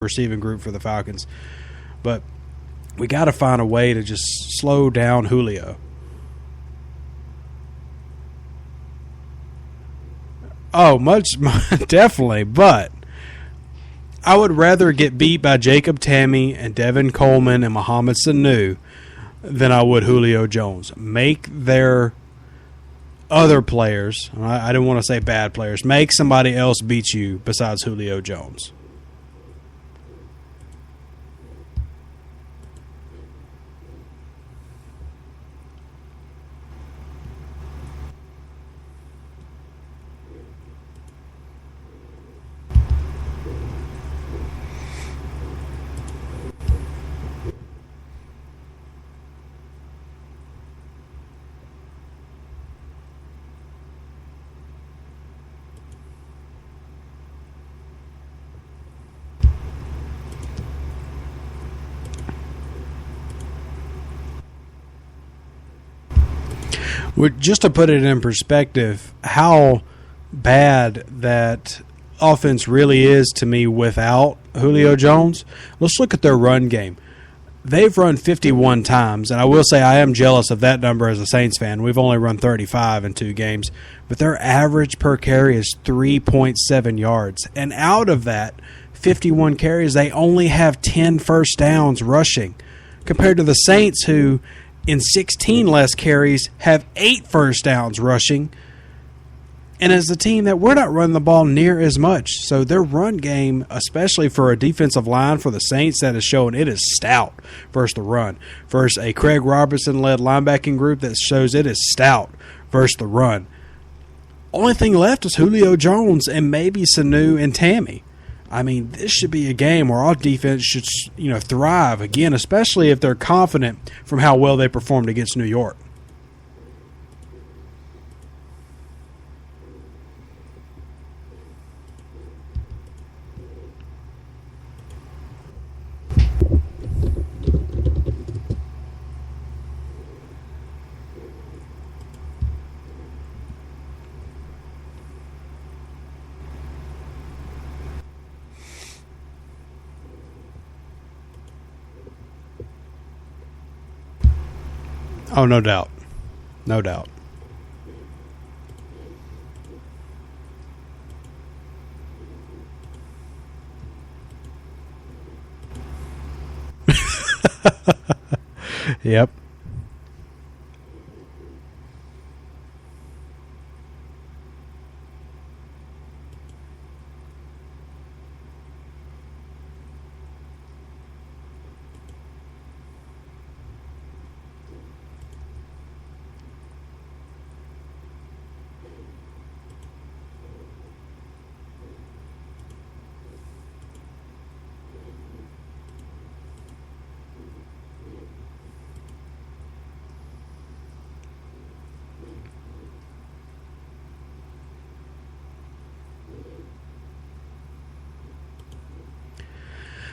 receiving group for the Falcons. But we got to find a way to just slow down Julio. Oh, definitely. But I would rather get beat by Jacob Tamme and Devin Coleman and Mohamed Sanu than I would Julio Jones. Make their other players, I don't want to say bad players, make somebody else beat you besides Julio Jones. Just to put it in perspective, how bad that offense really is to me without Julio Jones, let's look at their run game. They've run 51 times, and I will say I am jealous of that number as a Saints fan. We've only run 35 in 2 games, but their average per carry is 3.7 yards. And out of that 51 carries, they only have 10 first downs rushing, compared to the Saints, who in 16 less carries have 8 first downs rushing. And as a team that we're not running the ball near as much. So their run game, especially for a defensive line for the Saints, that is showing it is stout versus the run. Versus a Craig Robertson-led linebacking group that shows it is stout versus the run. Only thing left is Julio Jones and maybe Sanu and Tamme. I mean, this should be a game where our defense should, thrive again, especially if they're confident from how well they performed against New York. Oh, no doubt. No doubt. Yep.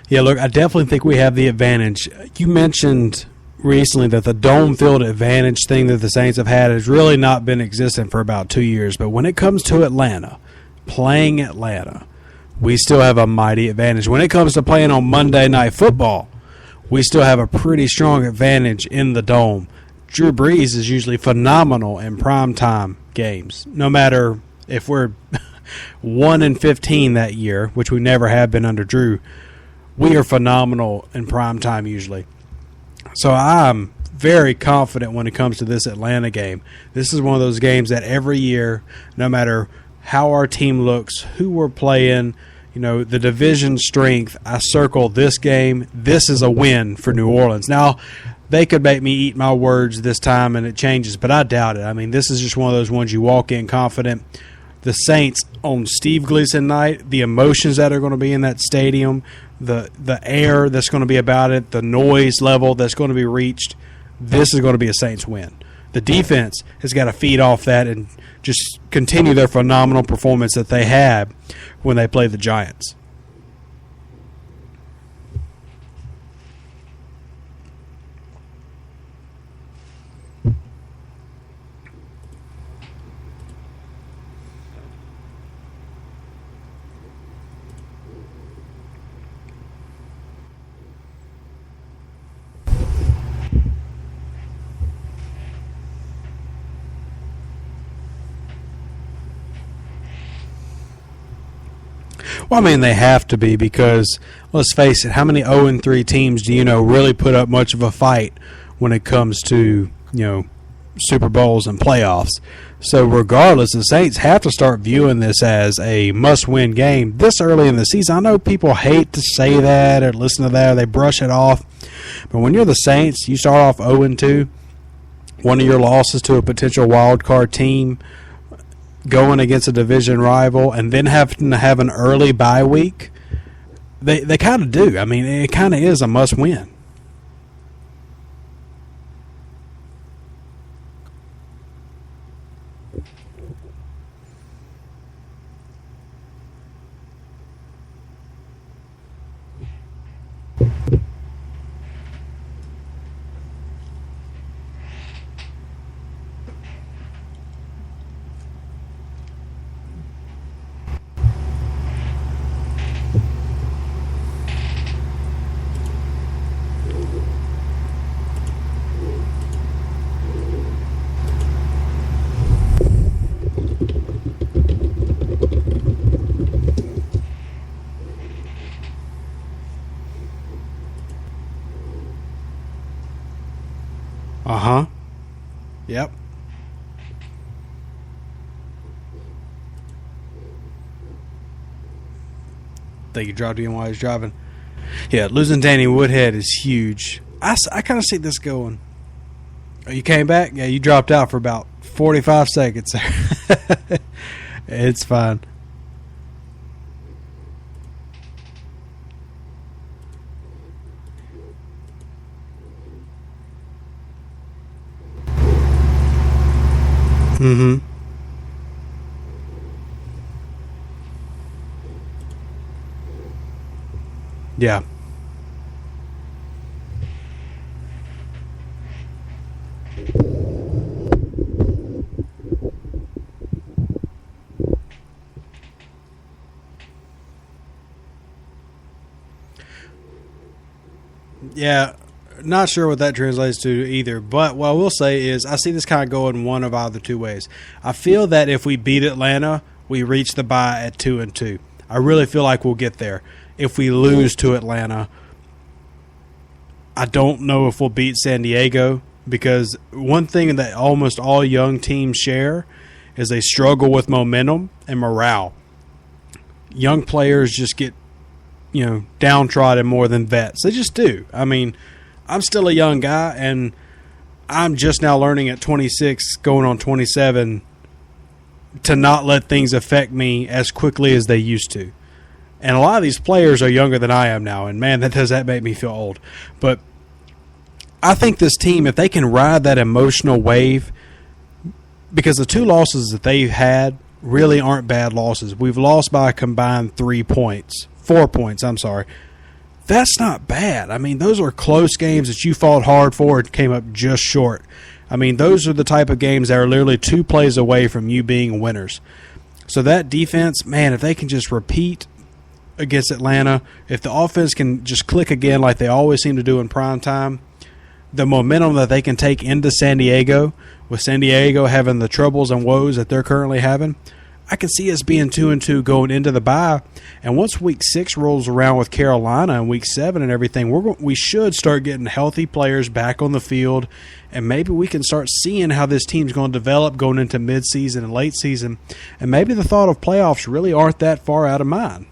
Yeah, look, I definitely think we have the advantage. You mentioned recently that the dome field advantage thing that the Saints have had has really not been existent for about 2 years. But when it comes to Atlanta, playing Atlanta, we still have a mighty advantage. When it comes to playing on Monday Night Football, we still have a pretty strong advantage in the dome. Drew Brees is usually phenomenal in primetime games, no matter if we're 1-15 that year, which we never have been under Drew. We are phenomenal in prime time usually. So I'm very confident when it comes to this Atlanta game. This is one of those games that every year, no matter how our team looks, who we're playing, the division strength, I circle this game. This is a win for New Orleans. Now, they could make me eat my words this time and it changes, but I doubt it. I mean, this is just one of those ones you walk in confident. The Saints on Steve Gleason night, the emotions that are going to be in that stadium, the air that's going to be about it, the noise level that's going to be reached, this is going to be a Saints win. The defense has got to feed off that and just continue their phenomenal performance that they had when they played the Giants. Well, I mean, they have to be because, let's face it, how many 0-3 teams do you know really put up much of a fight when it comes to, Super Bowls and playoffs? So regardless, the Saints have to start viewing this as a must-win game this early in the season. I know people hate to say that or listen to that or they brush it off. But when you're the Saints, you start off 0-2, one of your losses to a potential wild card team, going against a division rival, and then having to have an early bye week, they kind of do. I mean, it kind of is a must-win. Uh-huh. Yep. Think he dropped in while he's driving. Yeah, losing Danny Woodhead is huge. I kind of see this going. Oh, you came back? Yeah, you dropped out for about 45 seconds there. It's fine. Mm-hmm. Yeah. Yeah, not sure what that translates to either. But what I will say is I see this kind of going one of either two ways. I feel that if we beat Atlanta, we reach the bye at 2-2. I really feel like we'll get there. If we lose to Atlanta, I don't know if we'll beat San Diego, because one thing that almost all young teams share is they struggle with momentum and morale. Young players just get, downtrodden more than vets. They just do. I mean, I'm still a young guy, and I'm just now learning at 26, going on 27, to not let things affect me as quickly as they used to. And a lot of these players are younger than I am now, and man, that make me feel old. But I think this team, if they can ride that emotional wave, because the two losses that they've had really aren't bad losses. We've lost by a combined 4 points, I'm sorry. That's not bad. I mean, those are close games that you fought hard for and came up just short. I mean, those are the type of games that are literally 2 plays away from you being winners. So that defense, man, if they can just repeat against Atlanta, if the offense can just click again like they always seem to do in prime time, the momentum that they can take into San Diego, with San Diego having the troubles and woes that they're currently having, I can see us being 2-2 going into the bye. And once week 6 rolls around with Carolina and week 7 and everything, we should start getting healthy players back on the field, and maybe we can start seeing how this team's going to develop going into midseason and late season. And maybe the thought of playoffs really aren't that far out of mind.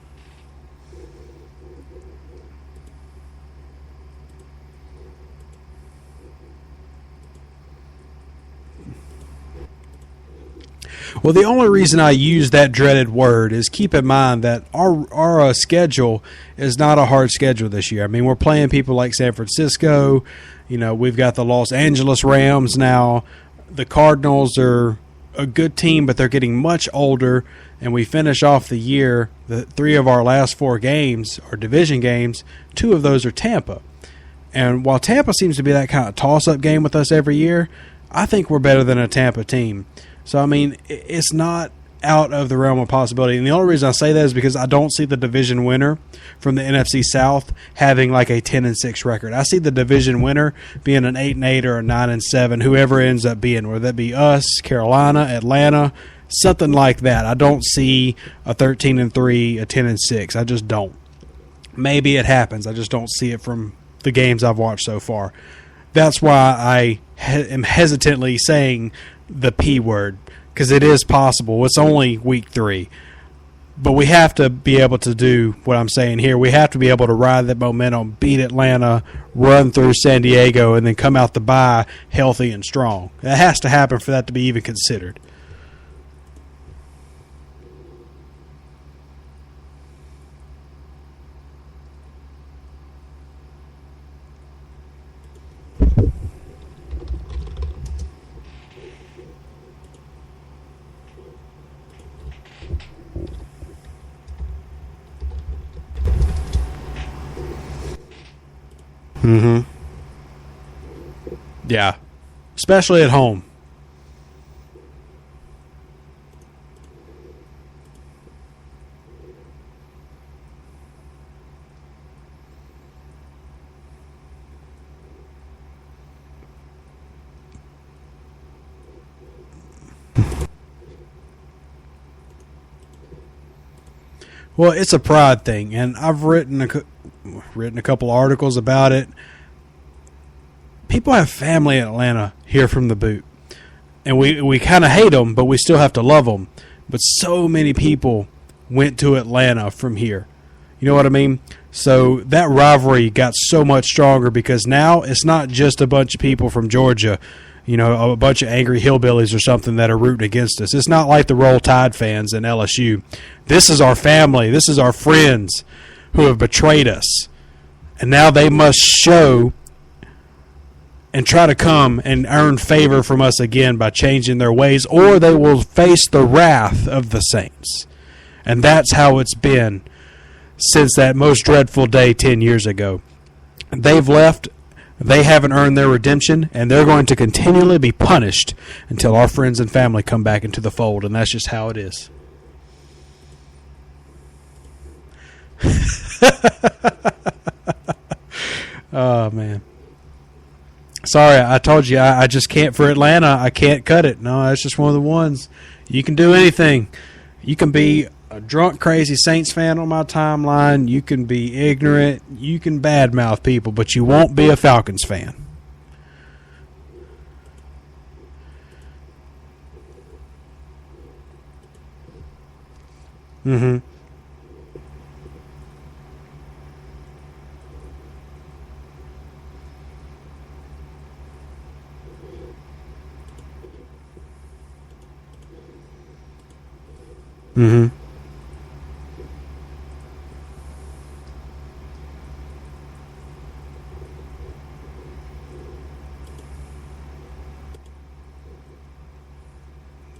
Well, the only reason I use that dreaded word is keep in mind that our schedule is not a hard schedule this year. I mean, we're playing people like San Francisco. We've got the Los Angeles Rams now. The Cardinals are a good team, but they're getting much older. And we finish off the year, the 3 of our last 4 games are division games. 2 of those are Tampa. And while Tampa seems to be that kind of toss-up game with us every year, I think we're better than a Tampa team. So, I mean, it's not out of the realm of possibility. And the only reason I say that is because I don't see the division winner from the NFC South having like a 10-6 record. I see the division winner being an 8-8 or a 9-7, whoever ends up being, whether that be us, Carolina, Atlanta, Something like that. I don't see a 13-3, a 10-6. I just don't. Maybe it happens. I just don't see it from the games I've watched so far. That's why I am hesitantly saying the P word, because it is possible. It's only week 3. But we have to be able to do what I'm saying here. We have to be able to ride that momentum, beat Atlanta, run through San Diego, and then come out the bye healthy and strong. That has to happen for that to be even considered. Mm-hmm. Yeah. Especially at home. Well, it's a pride thing, and I've written a couple articles about it. People have family in Atlanta here from the boot, and we kind of hate them, but we still have to love them. But so many people went to Atlanta from here. You know what I mean? So that rivalry got so much stronger because now it's not just a bunch of people from Georgia, you know, a bunch of angry hillbillies or something that are rooting against us. It's not like the Roll Tide fans in LSU. This is our family. This is our friends who have betrayed us. And now they must show and try to come and earn favor from us again by changing their ways, or they will face the wrath of the saints. And that's how it's been since that most dreadful day 10 years ago. They've left. They haven't earned their redemption, and they're going to continually be punished until our friends and family come back into the fold, and that's just how it is. Oh, man. Sorry, I told you, I just can't for Atlanta. I can't cut it. No, that's just one of the ones. You can do anything. You can be a drunk, crazy Saints fan on my timeline. You can be ignorant. You can badmouth people, but you won't be a Falcons fan. Mm-hmm. Mm-hmm.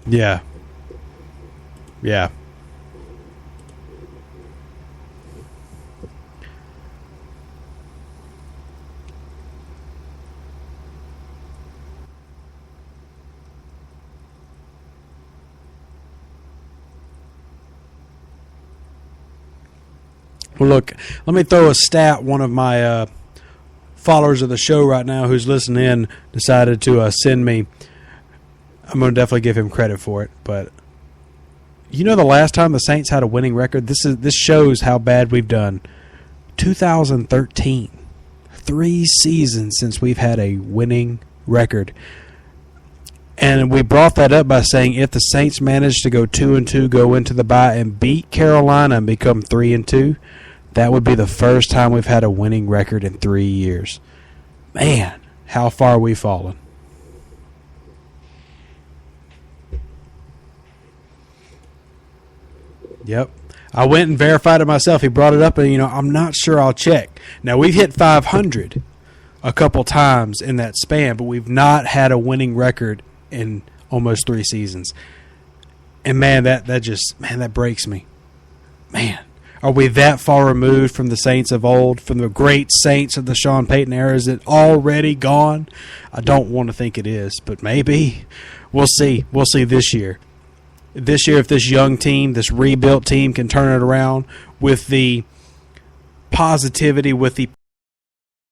Yeah. Yeah. Well, look, let me throw a stat. One of my followers of the show right now who's listening in decided to send me. I'm going to definitely give him credit for it. But you know the last time the Saints had a winning record? This shows how bad we've done. 2013. 3 seasons since we've had a winning record. And we brought that up by saying if the Saints manage to go 2-2, go into the bye, and beat Carolina and become 3-2, that would be the first time we've had a winning record in 3 years. Man, how far we've fallen. Yep. I went and verified it myself. He brought it up, and, I'm not sure. I'll check. Now, we've hit 500 a couple times in that span, but we've not had a winning record in almost 3 seasons. And, man, that breaks me. Man, are we that far removed from the Saints of old, from the great Saints of the Sean Payton era? Is it already gone? I don't want to think it is, but maybe. We'll see. We'll see this year. This year, if this young team, this rebuilt team can turn it around with the positivity, with the